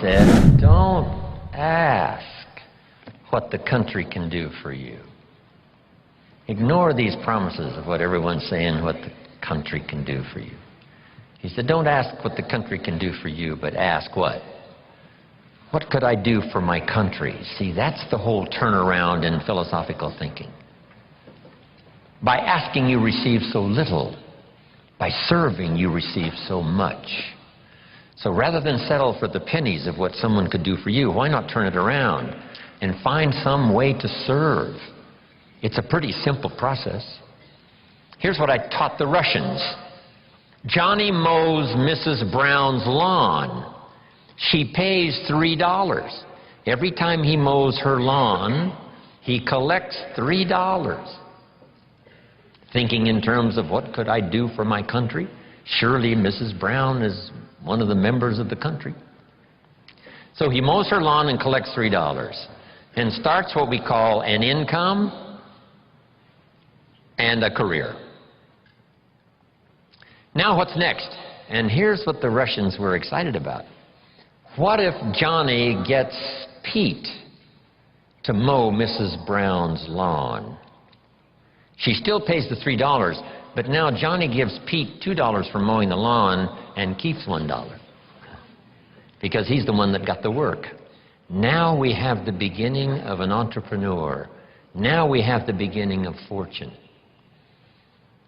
said, don't ask what the country can do for you. Ignore these promises of what everyone's saying, what the country can do for you. He said, don't ask what the country can do for you, but ask what? What could I do for my country? See, that's the whole turnaround in philosophical thinking. By asking, you receive so little. By serving, you receive so much. So rather than settle for the pennies of what someone could do for you, why not turn it around and find some way to serve? It's a pretty simple process. Here's what I taught the Russians. Johnny mows Mrs. Brown's lawn. She pays $3. Every time he mows her lawn, he collects $3. Thinking in terms of what could I do for my country? Surely Mrs. Brown is one of the members of the country. So he mows her lawn and collects $3 and starts what we call an income and a career. Now what's next? And here's what the Russians were excited about. What if Johnny gets Pete to mow Mrs. Brown's lawn? She still pays the $3, but now Johnny gives Pete $2 for mowing the lawn and keeps $1 because he's the one that got the work. Now we have the beginning of an entrepreneur. Now we have the beginning of fortune.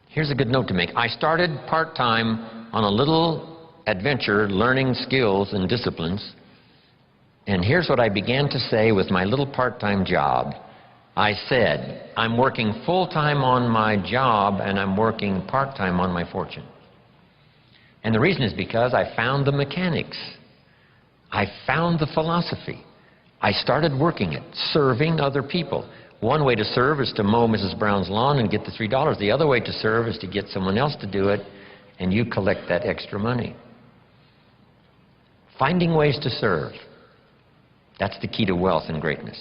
Here's a good note to make. I started part-time on a little adventure learning skills and disciplines, and here's what I began to say with my little part-time job. I said, I'm working full-time on my job and I'm working part-time on my fortune. And the reason is because I found the mechanics. I found the philosophy. I started working it, serving other people. One way to serve is to mow Mrs. Brown's lawn and get the $3. The other way to serve is to get someone else to do it and you collect that extra money. Finding ways to serve. That's the key to wealth and greatness.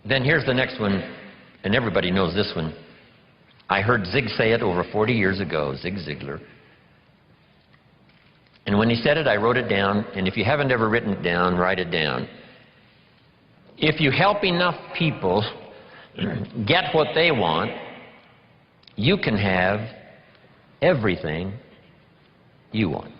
Then here's the next one, and everybody knows this one. I heard Zig say it over 40 years ago, Zig Ziglar. And when he said it, I wrote it down, and if you haven't ever written it down, write it down. If you help enough people get what they want, you can have everything you want.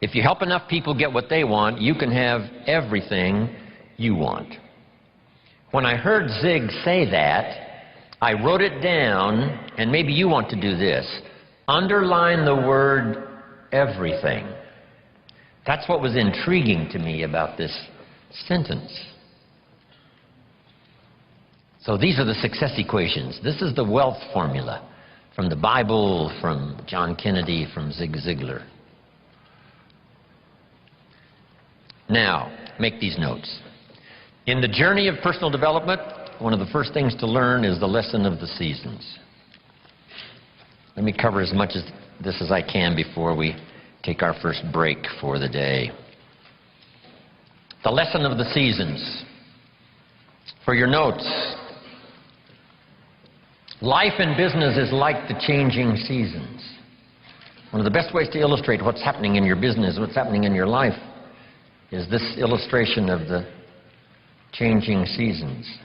If you help enough people get what they want, you can have everything you want. When I heard Zig say that, I wrote it down, and maybe you want to do this. Underline the word everything. That's what was intriguing to me about this sentence. So these are the success equations. This is the wealth formula from the Bible, from John Kennedy, from Zig Ziglar. Now, make these notes. In the journey of personal development, one of the first things to learn is the lesson of the seasons. Let me cover as much of this as I can before we take our first break for the day. The lesson of the seasons. For your notes, life and business is like the changing seasons. One of the best ways to illustrate what's happening in your business, what's happening in your life, is this illustration of the changing seasons.